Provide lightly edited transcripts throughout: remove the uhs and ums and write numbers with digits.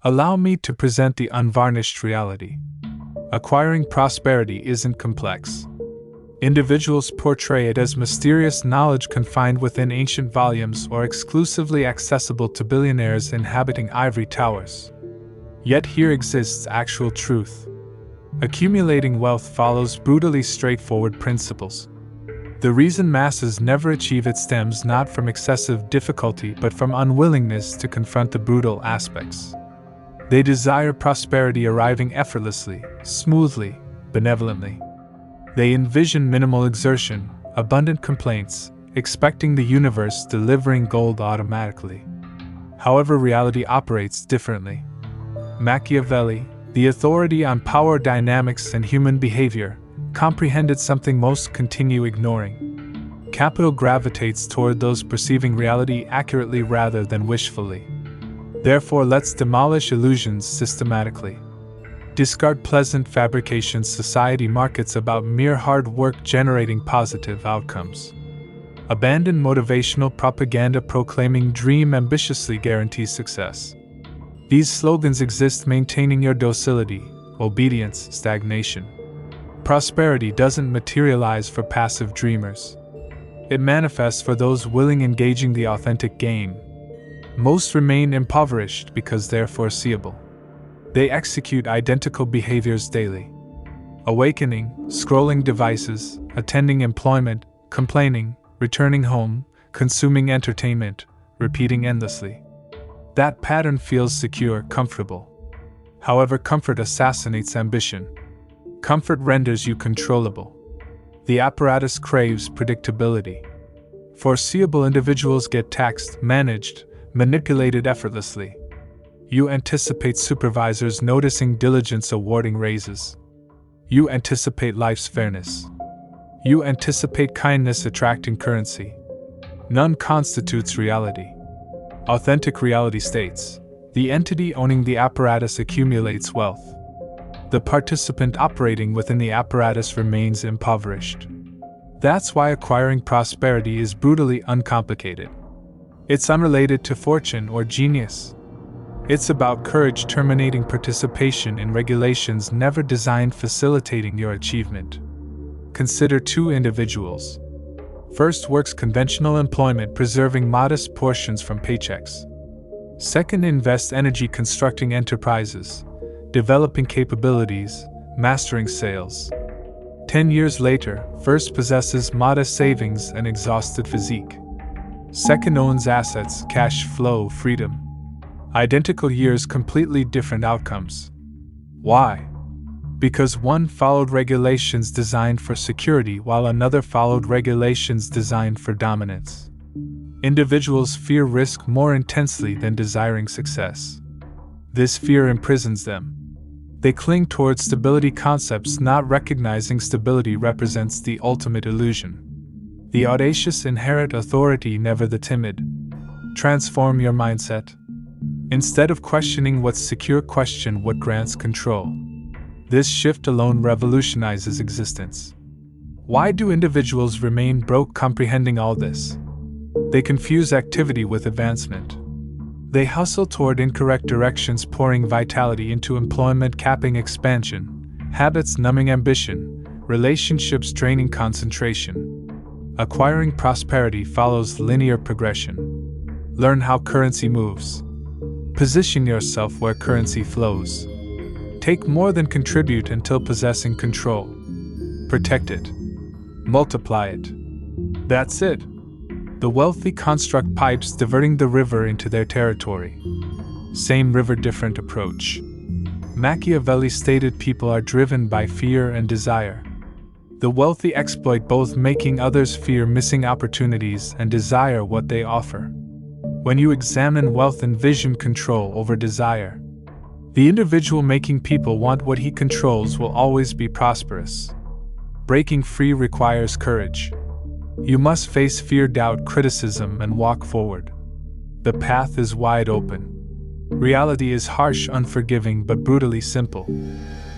Allow me to present the unvarnished reality. Acquiring prosperity isn't complex. Individuals portray it as mysterious knowledge confined within ancient volumes or exclusively accessible to billionaires inhabiting ivory towers. Yet here exists actual truth. Accumulating wealth follows brutally straightforward principles. The reason masses never achieve it stems not from excessive difficulty but from unwillingness to confront the brutal aspects. They desire prosperity arriving effortlessly, smoothly, benevolently. They envision minimal exertion, abundant complaints, expecting the universe delivering gold automatically. However, reality operates differently. Machiavelli, the authority on power dynamics and human behavior, comprehended something most continue ignoring. Capital gravitates toward those perceiving reality accurately rather than wishfully. Therefore, let's demolish illusions systematically. Discard pleasant fabrications society markets about mere hard work generating positive outcomes. Abandon motivational propaganda proclaiming dream ambitiously guarantees success. These slogans exist maintaining your docility, obedience, stagnation. Prosperity doesn't materialize for passive dreamers. It manifests for those willing engaging the authentic game. Most remain impoverished because they're foreseeable. They execute identical behaviors daily. Awakening, scrolling devices, attending employment, complaining, returning home, consuming entertainment, repeating endlessly. That pattern feels secure, comfortable. However, comfort assassinates ambition. Comfort renders you controllable. The apparatus craves predictability. Foreseeable individuals get taxed, managed, manipulated effortlessly. You anticipate supervisors noticing diligence awarding raises. You anticipate life's fairness. You anticipate kindness attracting currency. None constitutes reality. Authentic reality states, the entity owning the apparatus accumulates wealth. The participant operating within the apparatus remains impoverished. That's why acquiring prosperity is brutally uncomplicated. It's unrelated to fortune or genius. It's about courage terminating participation in regulations never designed facilitating your achievement. Consider two individuals. First works conventional employment preserving modest portions from paychecks. Second invests energy constructing enterprises, developing capabilities, mastering sales. 10 years later, first possesses modest savings and exhausted physique. Second owns assets, cash flow, freedom. Identical years, completely different outcomes. Why? Because one followed regulations designed for security while another followed regulations designed for dominance. Individuals fear risk more intensely than desiring success. This fear imprisons them. They cling toward stability concepts, not recognizing stability represents the ultimate illusion. The audacious inherit authority, never the timid. Transform your mindset. Instead of questioning what's secure, question what grants control. This shift alone revolutionizes existence. Why do individuals remain broke? Comprehending all this, they confuse activity with advancement. They hustle toward incorrect directions, pouring vitality into employment, capping expansion, habits numbing ambition, relationships draining concentration. Acquiring prosperity follows linear progression. Learn how currency moves. Position yourself where currency flows. Take more than contribute until possessing control. Protect it. Multiply it. That's it. The wealthy construct pipes diverting the river into their territory. Same river, different approach. Machiavelli stated people are driven by fear and desire. The wealthy exploit both, making others fear missing opportunities and desire what they offer. When you examine wealth, envision control over desire. The individual making people want what he controls will always be prosperous. Breaking free requires courage. You must face fear, doubt, criticism, and walk forward. The path is wide open. Reality is harsh, unforgiving, but brutally simple.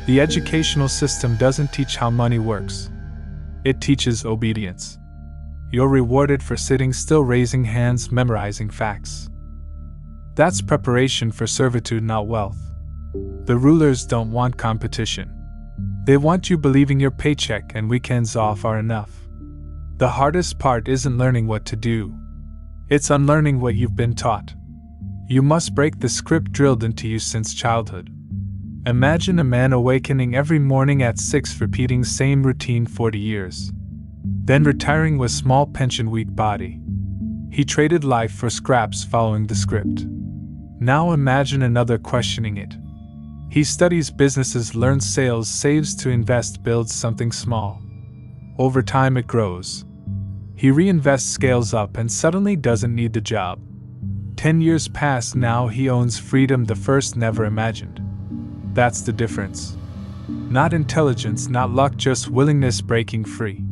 The educational system doesn't teach how money works. It teaches obedience. You're rewarded for sitting still, raising hands, memorizing facts. That's preparation for servitude, not wealth. The rulers don't want competition. They want you believing your paycheck and weekends off are enough. The hardest part isn't learning what to do. It's unlearning what you've been taught. You must break the script drilled into you since childhood. Imagine a man awakening every morning at 6, repeating same routine 40 years. Then retiring with small pension, weak body. He traded life for scraps following the script. Now imagine another questioning it. He studies businesses, learns sales, saves to invest, builds something small. Over time it grows. He reinvests, scales up, and suddenly doesn't need the job. 10 years pass, now he owns freedom the first never imagined. That's the difference. Not intelligence, not luck, just willingness, breaking free.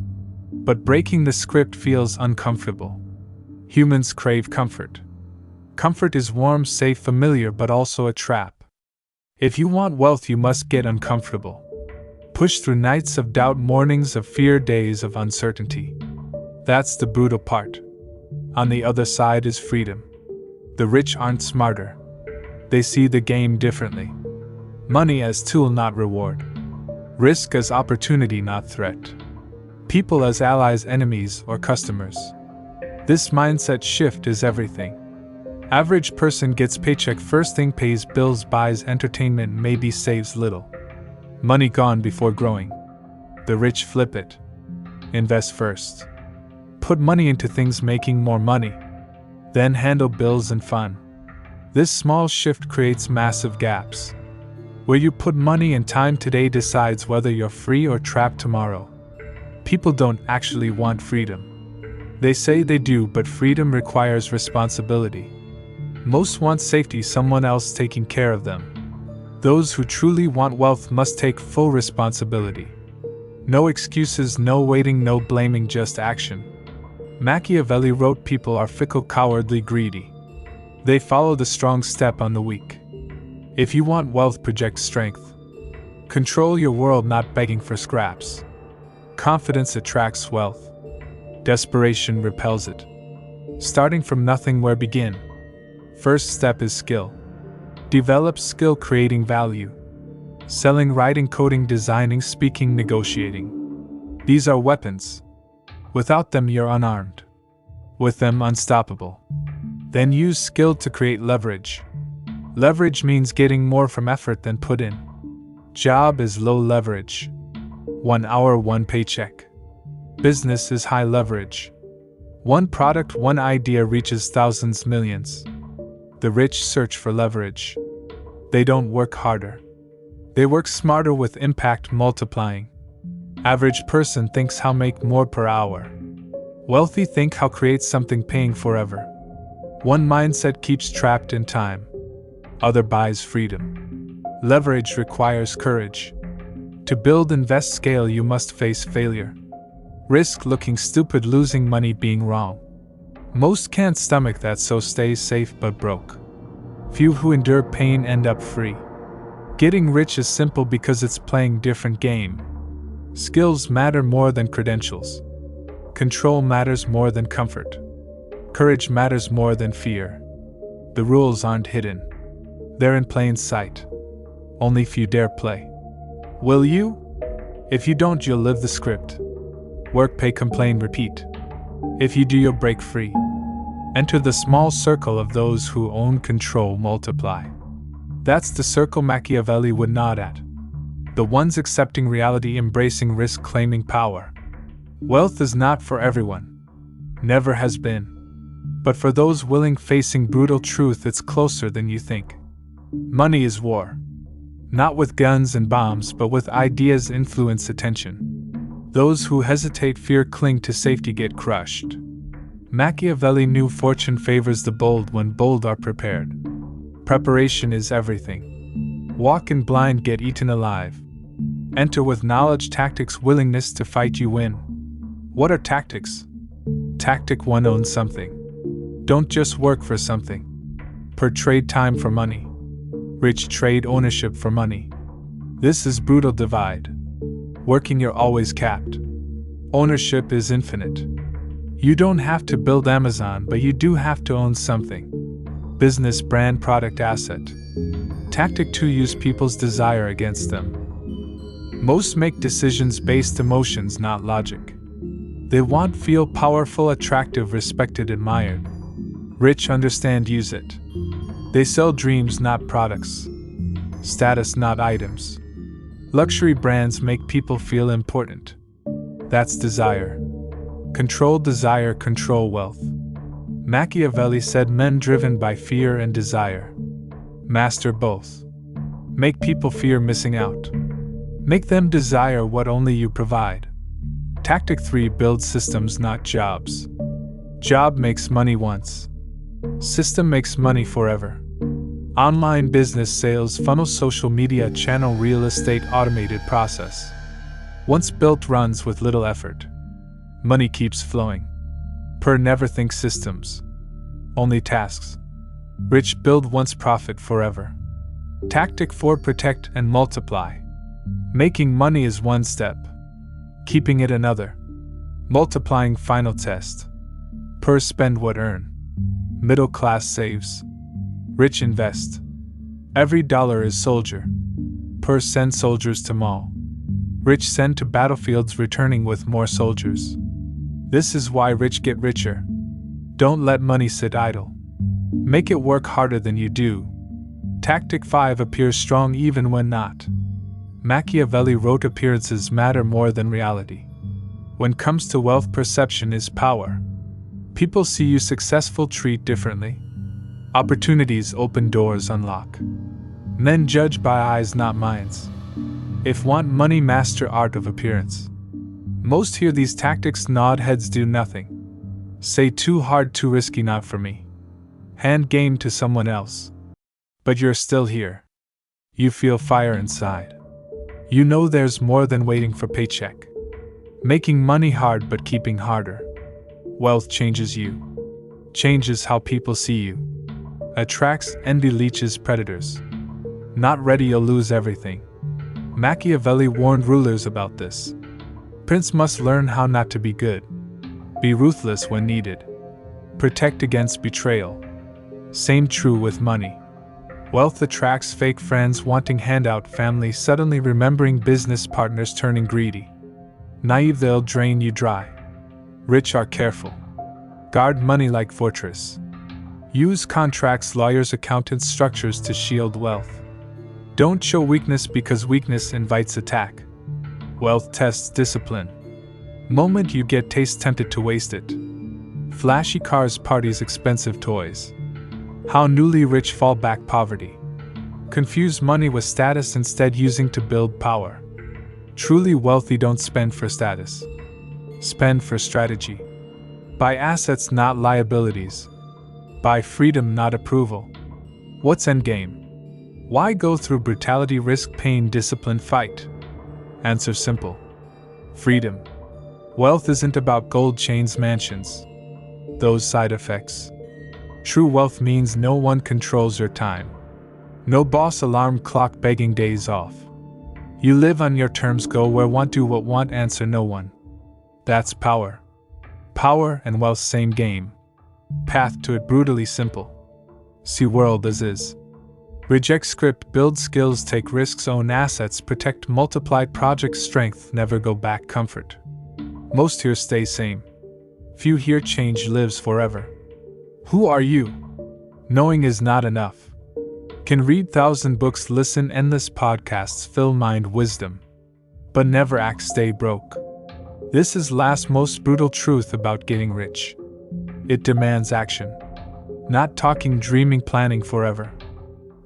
But breaking the script feels uncomfortable. Humans crave comfort. Comfort is warm, safe, familiar, but also a trap. If you want wealth, you must get uncomfortable. Push through nights of doubt, mornings of fear, days of uncertainty. That's the brutal part. On the other side is freedom. The rich aren't smarter. They see the game differently. Money as tool, not reward. Risk as opportunity, not threat. People as allies, enemies, or customers. This mindset shift is everything. Average person gets paycheck first thing, pays bills, buys entertainment, maybe saves little. Money gone before growing. The rich flip it. Invest first. Put money into things making more money. Then handle bills and fun. This small shift creates massive gaps. Where you put money and time today decides whether you're free or trapped tomorrow. People don't actually want freedom. They say they do, but freedom requires responsibility. Most want safety, someone else taking care of them. Those who truly want wealth must take full responsibility. No excuses, no waiting, no blaming, just action. Machiavelli wrote, people are fickle, cowardly, greedy. They follow the strong, step on the weak. If you want wealth, project strength. Control your world, not begging for scraps. Confidence attracts wealth. Desperation repels it. Starting from nothing, where begin? First step is skill. Develop skill, creating value. Selling, writing, coding, designing, speaking, negotiating. These are weapons. Without them, you're unarmed. With them, unstoppable. Then use skill to create leverage. Leverage means getting more from effort than put in. Job is low leverage. 1 hour, 1 paycheck. Business is high leverage. 1 product, 1 idea reaches thousands, millions. The rich search for leverage. They don't work harder. They work smarter, with impact multiplying. Average person thinks how make more per hour. Wealthy think how create something paying forever. One mindset keeps trapped in time. Other buys freedom. Leverage requires courage. To build, invest, scale, you must face failure. Risk looking stupid, losing money, being wrong. Most can't stomach that, so stay safe but broke. Few who endure pain end up free. Getting rich is simple because it's playing different game. Skills matter more than credentials. Control matters more than comfort. Courage matters more than fear. The rules aren't hidden. They're in plain sight. Only few dare play. Will you? If you don't, you'll live the script. Work, pay, complain, repeat. If you do, you'll break free. Enter the small circle of those who own, control, multiply. That's the circle Machiavelli would nod at. The ones accepting reality, embracing risk, claiming power. Wealth is not for everyone. Never has been. But for those willing, facing brutal truth, it's closer than you think. Money is war. Not with guns and bombs, but with ideas, influence, attention. Those who hesitate, fear, cling to safety get crushed. Machiavelli knew fortune favors the bold when bold are prepared. Preparation is everything. Walk in blind, get eaten alive. Enter with knowledge, tactics, willingness to fight, you win. What are tactics? Tactic 1: own something. Don't just work for something. Trade time for money. Rich trade ownership for money. This is brutal divide. Working, you're always capped. Ownership is infinite. You don't have to build Amazon, but you do have to own something. Business brand product asset. Tactic 2. Use people's desire against them. Most make decisions based emotions, not logic. They want, feel powerful, attractive, respected, admired. Rich understand, use it. They sell dreams, not products. Status, not items. Luxury brands make people feel important. That's desire. Control desire, control wealth. Machiavelli said men driven by fear and desire master both. Make people fear missing out. Make them desire what only you provide. Tactic 3. Build systems, not jobs. Job makes money once. System makes money forever. Online business, sales funnel, social media channel, real estate, automated process. Once built, runs with little effort. Money keeps flowing. Per never think systems. Only tasks. Rich build once, profit forever. Tactic 4. Protect and multiply. Making money is one step. Keeping it another. Multiplying final test. Per spend what earn. Middle class saves. Rich invest. Every dollar is soldier. Per send soldiers to mall. Rich send to battlefields, returning with more soldiers. This is why rich get richer. Don't let money sit idle. Make it work harder than you do. Tactic 5. Appear strong even when not. Machiavelli wrote appearances matter more than reality. When comes to wealth, perception is power. People see you successful, treat differently. Opportunities open, doors unlock. Men judge by eyes, not minds. If want money, master art of appearance. Most hear these tactics, nod heads, do nothing. Say too hard, too risky, not for me. Hand game to someone else. But you're still here. You feel fire inside. You know there's more than waiting for paycheck. Making money hard but keeping harder. Wealth changes you. Changes how people see you. Attracts envy, leeches, predators. Not ready, you'll lose everything. Machiavelli warned rulers about this. Prince must learn how not to be good. Be ruthless when needed. Protect against betrayal. Same true with money. Wealth attracts fake friends wanting handout, family suddenly remembering, business partners turning greedy. Naive, they'll drain you dry. Rich are careful. Guard money like fortress. Use contracts, lawyers, accountants, structures to shield wealth. Don't show weakness because weakness invites attack. Wealth tests discipline. Moment you get taste, tempted to waste it. Flashy cars, parties, expensive toys. How newly rich fall back, poverty. Confuse money with status, instead using to build power. Truly wealthy don't spend for status. Spend for strategy. Buy assets, not liabilities. Buy freedom, not approval. What's endgame? Why go through brutality, risk, pain, discipline, fight? Answer simple. Freedom. Wealth isn't about gold chains, mansions. Those side effects. True wealth means no one controls your time. No boss, alarm clock begging days off. You live on your terms, go where want, do what want, answer no one. That's power. Power and wealth, same game. Path to it brutally simple. See world as is. Reject script, build skills, take risks, own assets, protect, multiply, project strength, never go back, comfort. Most here stay same. Few here change, lives forever. Who are you? Knowing is not enough. Can read 1,000 books, listen endless podcasts, fill mind wisdom. But never act, stay broke. This is last most brutal truth about getting rich. It demands action. Not talking, dreaming, planning forever.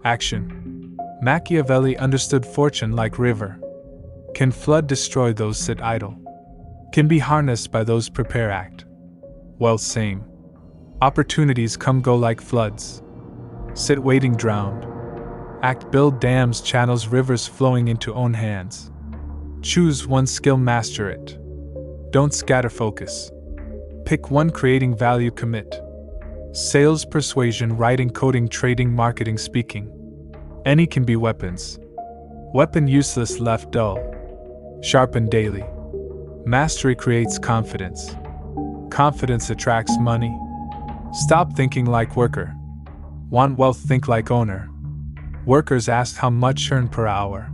Action. Machiavelli understood fortune like river. Can flood, destroy those sit idle. Can be harnessed by those prepare, act. Wealth same. Opportunities come go like floods. Sit waiting, drowned. Act, build dams, channels, rivers flowing into own hands. Choose one skill, master it. Don't scatter, focus. Pick one, creating value, commit. Sales, persuasion, writing, coding, trading, marketing, speaking. Any can be weapons. Weapon useless, left dull. Sharpen daily. Mastery creates confidence. Confidence attracts money. Stop thinking like worker. Want wealth? Think like owner. Workers ask how much earn per hour.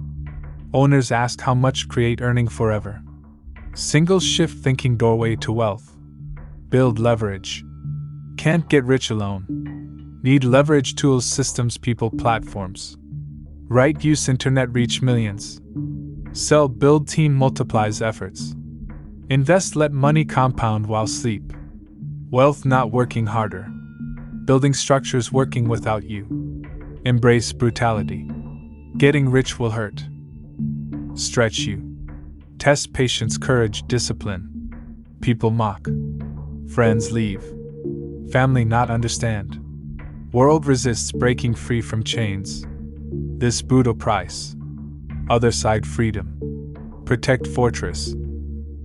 Owners ask how much create earning forever. Single shift thinking doorway to wealth. Build leverage. Can't get rich alone. Need leverage tools, systems, people, platforms. Right use internet, reach millions. Sell, build, team multiplies efforts. Invest, let money compound while sleep. Wealth not working harder. Building structures working without you. Embrace brutality. Getting rich will hurt. Stretch you. Test patience, courage, discipline. People mock. Friends leave. Family not understand. World resists breaking free from chains. This brutal price. Other side freedom. Protect fortress.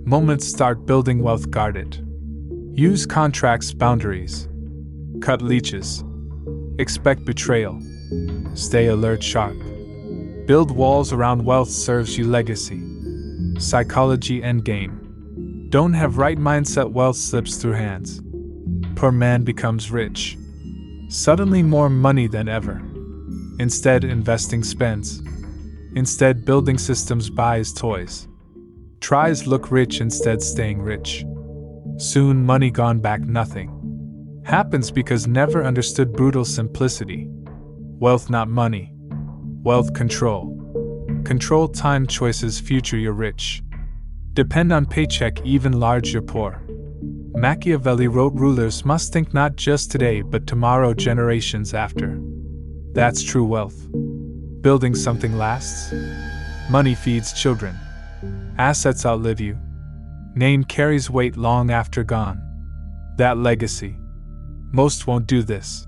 Moments start building wealth, guard it. Use contracts, boundaries. Cut leeches. Expect betrayal. Stay alert, sharp. Build walls around wealth, serves you legacy. Psychology endgame. Don't have right mindset, wealth slips through hands. Poor man becomes rich. Suddenly more money than ever. Instead investing spends. Instead building systems, buys toys. Tries look rich, instead staying rich. Soon money gone back, nothing. Happens because never understood brutal simplicity. Wealth not money. Wealth control. Control time, choices, future, you're rich. Depend on paycheck, even large, you're poor. Machiavelli wrote rulers must think not just today but tomorrow, generations after. That's true wealth. Building something lasts. Money feeds children. Assets outlive you. Name carries weight long after gone. That legacy. Most won't do this.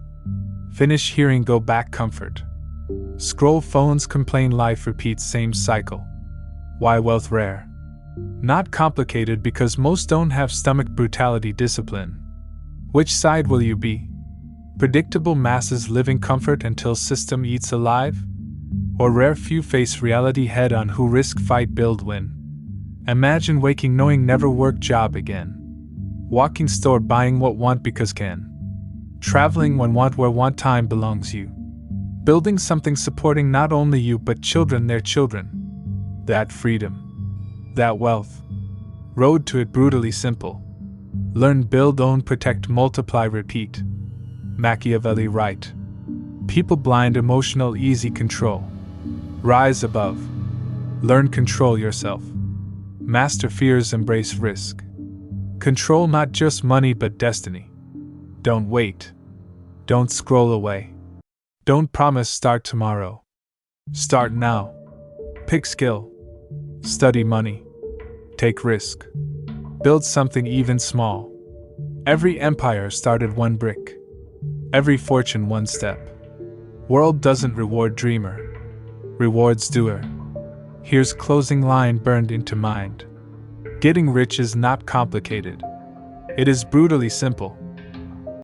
Finish hearing, go back, comfort. Scroll phones, complain, life repeats, same cycle. Why wealth rare? Not complicated because most don't have stomach, brutality, discipline. Which side will you be? Predictable masses living comfort until system eats alive? Or rare few face reality head on, who risk, fight, build, win? Imagine waking knowing never work job again. Walking store, buying what want because can. Traveling when want, where want, time belongs you. Building something supporting not only you but children, their children. That freedom. That wealth. Road to it brutally simple. Learn, build, own, protect, multiply, repeat. Machiavelli right. People blind, emotional, easy control. Rise above. Learn, control yourself. Master fears, embrace risk. Control not just money but destiny. Don't wait. Don't scroll away. Don't promise start tomorrow. Start now. Pick skill. Study money. Take risk. Build something even small. Every empire started one brick. Every fortune one step. World doesn't reward dreamer. Rewards doer. Here's closing line burned into mind. Getting rich is not complicated. It is brutally simple.